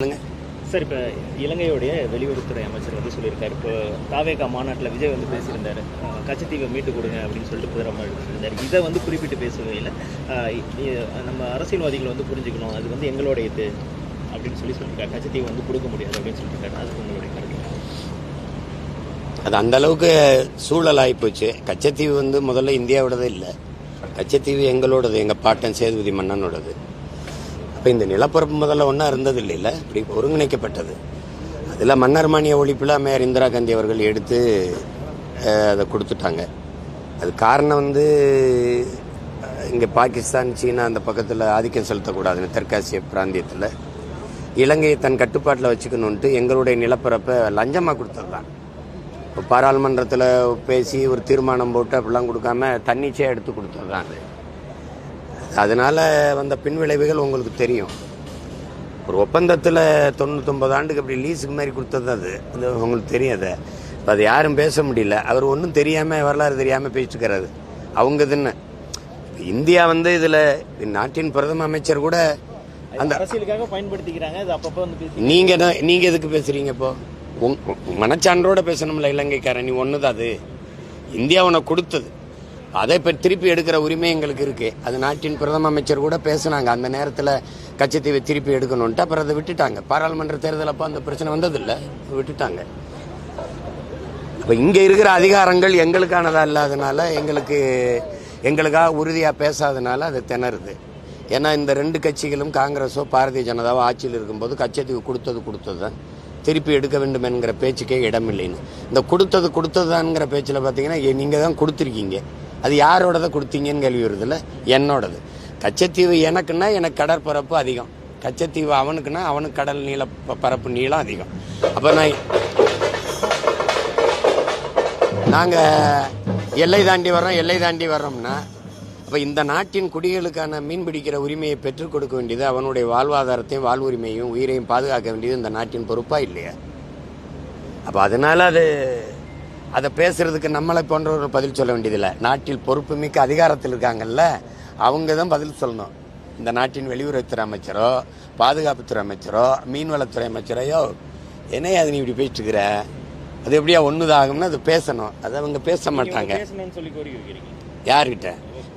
Sir, இப்போ இலங்கையுடைய வெளியுறவுத்துறை அமைச்சர் வந்து சொல்லியிருக்காரு. இப்போ தாவேகா மாநாட்டில் விஜய் வந்து பேசியிருந்தார், கச்சத்தீவை மீட்டு கொடுங்க அப்படின்னு சொல்லிட்டு புதிரமாக எடுத்துருந்தார். இதை வந்து குறிப்பிட்டு பேசவே இல்லை. நம்ம அரசியல்வாதிகள் வந்து புரிஞ்சுக்கணும், அது வந்து எங்களோட இது அப்படின்னு சொல்லியிருக்காரு. கச்சத்தீவை வந்து கொடுக்க முடியாது அப்படின்னு சொல்லியிருக்காரு. அதுக்கு உங்களுடைய கருத்து? அது அந்த அளவுக்கு சூழல் ஆகிப்போச்சு. கச்சத்தீவு வந்து முதல்ல இந்தியாவோடது இல்லை, கச்சத்தீவு எங்களோடது, எங்கள் பாட்டன் சேதுபதி மன்னனோடது. அப்போ இந்த நிலப்பரப்பு முதல்ல ஒன்றா இருந்தது இல்லைல்ல, இப்படி ஒருங்கிணைக்கப்பட்டது. அதில் மன்னர் மானிய ஒழிப்பில் அம்மையார் இந்திரா காந்தி அவர்கள் எடுத்து அதை கொடுத்துட்டாங்க. அது காரணம் வந்து இங்கே பாகிஸ்தான், சீனா அந்த பக்கத்தில் ஆதிக்கம் செலுத்தக்கூடாதுன்னு தெற்காசிய பிராந்தியத்தில் இலங்கையை தன் கட்டுப்பாட்டில் வச்சுக்கணுன்ட்டு எங்களுடைய நிலப்பரப்பை லஞ்சமாக கொடுத்தது தான். இப்போ பாராளுமன்றத்தில் பேசி ஒரு தீர்மானம் போட்டு அப்படிலாம் கொடுக்காம தன்னிச்சையாக எடுத்து கொடுத்தது தான் அது. அதனால் வந்த பின்விளைவுகள் உங்களுக்கு தெரியும். ஒரு ஒப்பந்தத்தில் 99 ஆண்டுக்கு அப்படி லீஸுக்கு மாதிரி கொடுத்தது அது உங்களுக்கு தெரியும். அதை இப்போ அது யாரும் பேச முடியல. அவர் ஒன்றும் தெரியாமல், வரலாறு தெரியாமல் பேசிட்டுக்கிறாரு. அவங்க இதுன்னு இந்தியா வந்து இதில் நாட்டின் பிரதம அமைச்சர் கூட அந்த அரசியலுக்காக பயன்படுத்திக்கிறாங்க. அது அப்பப்போ வந்து நீங்கள் எதுக்கு பேசுகிறீங்க? இப்போ மனச்சான்றோட பேசணும்ல இலங்கைக்காரன். நீ ஒன்று தான், அது இந்தியா உனக்கு கொடுத்தது, அதை இப்போ திருப்பி எடுக்கிற உரிமை எங்களுக்கு இருக்குது. அது நாட்டின் பிரதம அமைச்சர் கூட பேசுனாங்க அந்த நேரத்தில், கச்சத்தீவை திருப்பி எடுக்கணுன்ட்டு. அப்புறம் அதை விட்டுட்டாங்க. பாராளுமன்ற தேர்தல் அப்போ அந்த பிரச்சனை வந்ததில்லை, விட்டுட்டாங்க. இப்போ இங்கே இருக்கிற அதிகாரங்கள் எங்களுக்கானதா இல்லாதனால, எங்களுக்காக உறுதியாக பேசாதனால அது திணறுது. ஏன்னா இந்த ரெண்டு கட்சிகளும், காங்கிரஸோ பாரதிய ஜனதாவோ ஆட்சியில் இருக்கும்போது கச்சத்தீவு கொடுத்தது தான், திருப்பி எடுக்க வேண்டும் என்கிற பேச்சுக்கே இடம் இல்லைன்னு. இந்த கொடுத்ததுதான்ங்கிற பேச்சில் பார்த்தீங்கன்னா நீங்கள் தான் கொடுத்துருக்கீங்க, அது யாரோடதை கொடுத்தீங்கன்னு கேள்வி வருதுல்ல. என்னோடது. கச்சத்தீவு எனக்குன்னா எனக்கு கடற்பரப்பு அதிகம், கச்சத்தீவு அவனுக்குன்னா அவனுக்கு கடல் நீள பரப்பு நீளம் அதிகம். அப்போ நாங்கள் எல்லை தாண்டி வர்றோம்னா அப்போ இந்த நாட்டின் குடிகளுக்கான மீன் பிடிக்கிற உரிமையை பெற்றுக் கொடுக்க வேண்டியது, அவனுடைய வாழ்வாதாரத்தையும் வாழ்வுரிமையும் உயிரையும் பாதுகாக்க வேண்டியது இந்த நாட்டின் பொறுப்பாக இல்லையா? அப்போ அதனால் அதை பேசுறதுக்கு நம்மளை போன்றவர்கள் பதில் சொல்ல வேண்டியதில்லை. நாட்டில் பொறுப்பு மிக்க அதிகாரத்தில் இருக்காங்கல்ல, அவங்க தான் பதில் சொல்லணும். இந்த நாட்டின் வெளியுறவுத்துறை அமைச்சரோ, பாதுகாப்புத்துறை அமைச்சரோ, மீன்வளத்துறை அமைச்சரையோ, என்னையா அது நீ இப்படி பேசிட்டு இருக்கிற, அது எப்படியா ஒன்றுதாகும்னு அது பேசணும். அதை அவங்க பேச மாட்டாங்க. யார்கிட்ட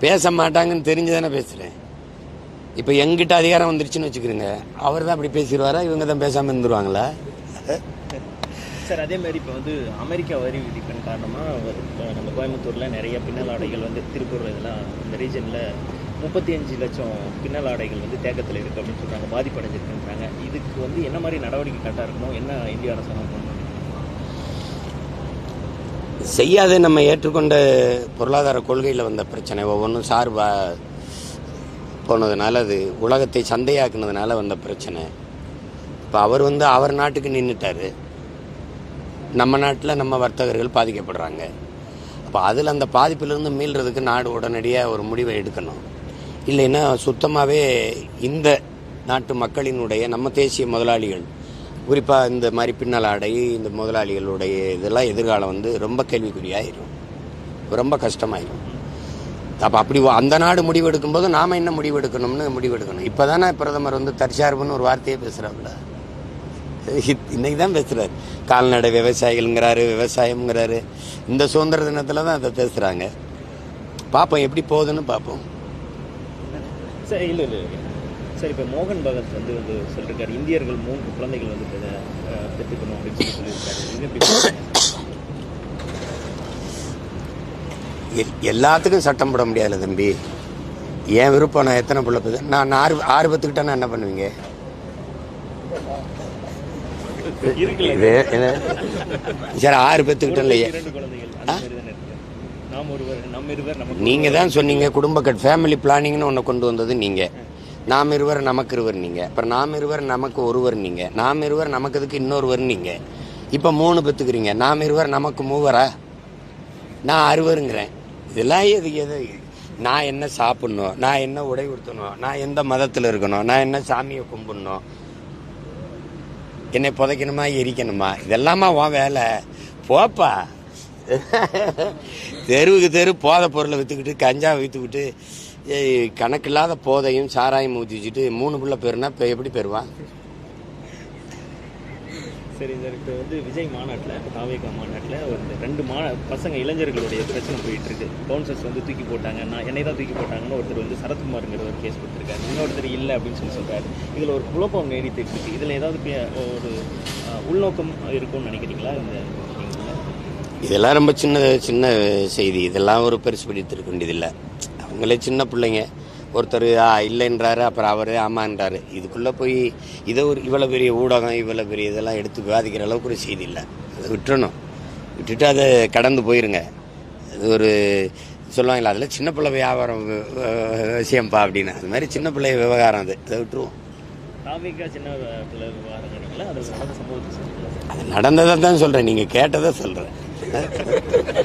பேச மாட்டாங்கன்னு தெரிஞ்சுதானே பேசுகிறேன். இப்போ எங்கிட்ட அதிகாரம் வந்துருச்சுன்னு வச்சுக்கிறீங்க, அவர் தான் அப்படி பேசிடுவாரா, இவங்க தான் பேசாமல் இருந்துருவாங்களா? சார், அதே மாதிரி இப்போ வந்து அமெரிக்கா வரி விதிப்பின் காரணமாக நம்ம கோயம்புத்தூரில் நிறைய பின்னல் ஆடைகள் வந்து, திருப்பூர் இதெல்லாம் இந்த ரீஜனில் 35 லட்சம் பின்னல் ஆடைகள் வந்து தேக்கத்தில் இருக்குது அப்படின்னு சொல்கிறாங்க, பாதிப்படைஞ்சிருக்குன்றாங்க. இதுக்கு வந்து என்ன மாதிரி நடவடிக்கை கரெக்டாக இருக்கணும், என்ன இந்திய அரசாங்கம் பண்ணணும்? செய்யாத நம்ம ஏற்றுக்கொண்ட பொருளாதார கொள்கையில் வந்த பிரச்சனை, ஒவ்வொன்றும் சார்பாக போனதுனால, அது உலகத்தை சந்தையாக்குனதுனால வந்த பிரச்சனை. இப்போ அவர் வந்து அவர் நாட்டுக்கு நின்றுட்டார், நம்ம நாட்டில் நம்ம வர்த்தகர்கள் பாதிக்கப்படுறாங்க. அப்போ அதில் அந்த பாதிப்பிலிருந்து மீள்றதுக்கு நாடு உடனடியாக ஒரு முடிவை எடுக்கணும். இல்லைன்னா சுத்தமாகவே இந்த நாட்டு மக்களினுடைய, நம்ம தேசிய முதலாளிகள், குறிப்பாக இந்த மாதிரி பின்னல் ஆடை இந்த முதலாளிகளுடைய இதெல்லாம் எதிர்காலம் வந்து ரொம்ப கேள்விக்குறியாயிரும், ரொம்ப கஷ்டமாயிரும். அப்போ அப்படி அந்த நாடு முடிவெடுக்கும்போது நாம் என்ன முடிவெடுக்கணும்னு முடிவெடுக்கணும். இப்போ தானே பிரதமர் வந்து தற்சார்புன்னு ஒரு வார்த்தையே பேசுகிறாப்புல, இன்னைக்கு தான் பேசுகிறாரு. கால்நடை விவசாயிகள்ங்கிறாரு, விவசாயம்ங்கிறாரு. இந்த சுதந்திர தினத்தில் தான் அதை பேசுகிறாங்க. பார்ப்போம் எப்படி போகுதுன்னு பார்ப்போம். சரி, இல்லை சார், இப்போ மோகன் பகத் வந்து சொல்லியிருக்காரு, இந்தியர்கள் 3 குழந்தைகள் வந்து பெற்றுக்கணும் அப்படின்னு சொல்லியிருக்காரு. எல்லாத்துக்கும் சட்டம் போட முடியாதுல்ல தம்பி. என் விருப்பம், நான் எத்தனை பிள்ளை பெற்று, நான் 6 பெற்றுக்கிட்டேன்னா என்ன பண்ணுவீங்க? சரி, 6 பெற்றுக்கிட்டேன் இல்லையே. நீங்கள் தான் சொன்னீங்க குடும்ப ஃபேமிலி பிளானிங்னு ஒன்று கொண்டு வந்தது நீங்கள். நாம் இருவர் நமக்கு இருவர் நீங்கள், அப்புறம் நாம் இருவர் நமக்கு ஒருவர் நீங்கள், நாம் இருவர் நமக்கு இன்னொருவர் நீங்கள். இப்போ 3 பெற்றுக்கிறீங்க. நாம் இருவர் நமக்கு 3வரா? நான் 6வருங்கிறேன். இதெல்லாம் எது? நான் என்ன சாப்பிட்ணும், நான் என்ன உடை உடுத்தணும், நான் எந்த மதத்தில் இருக்கணும், நான் என்ன சாமியை கும்பிடணும், என்னை புதைக்கணுமா எரிக்கணுமா, இதெல்லாமா உன் வேலை? போப்பா, தெரு போதை பொருளை விற்றுக்கிட்டு, கஞ்சா விற்றுக்கிட்டு, கணக்கில்லாத போதையும் சாராயம் ஊற்றி வச்சுட்டு 3 பிள்ளை பேருனா இப்போ எப்படி பெறுவான்? சரி சார், இப்போ வந்து விஜய் மாநாட்டில், தாவேகா மாநாட்டில் ஒரு 2 பசங்க இளைஞர்களுடைய பிரச்சனை போயிட்டு இருக்கு. பவுன்சர்ஸ் வந்து தூக்கி போட்டாங்க, என்னை தான் தூக்கி போட்டாங்கன்னு ஒருத்தர் வந்து சரத்குமாருங்கிற ஒரு கேஸ் கொடுத்துருக்காரு, இன்னொருத்தர் இல்லை அப்படின்னு சொல்கிறாரு. இதில் ஒரு குழப்பம் நீடித்து இருக்கு. இதில் ஏதாவது ஒரு உள்நோக்கம் இருக்கும்னு நினைக்கிறீங்களா? இந்த இதெல்லாம் ரொம்ப சின்ன செய்தி. இதெல்லாம் ஒரு பெருசு பிடித்திருக்க வேண்டியதில்லை. அவங்களே சின்ன பிள்ளைங்க. ஒருத்தர் இல்லைன்றாரு, அப்புறம் அவர் ஆமான்றாரு. இதுக்குள்ளே போய் இதை இவ்வளோ பெரிய ஊடகம், இவ்வளோ பெரிய இதெல்லாம் எடுத்து விவாதிக்கிற அளவுக்கு ஒரு செய்தி இல்லை. அதை விட்டுட்டு அதை கடந்து போயிருங்க. அது ஒரு சொல்லுவாங்களா, அதில் சின்ன பிள்ளை வியாபாரம் விஷயம்ப்பா அப்படின்னு. அது மாதிரி சின்ன பிள்ளை விவகாரம் அதை விட்டுருவோம். தாவேகா சின்ன பிள்ளை விவகாரம் நினைக்கல, அது நடந்த சம்பவத்தை சொல்லுங்கள். அது நடந்ததை தான் சொல்கிறேன், நீங்கள் கேட்டதை சொல்கிறேன்.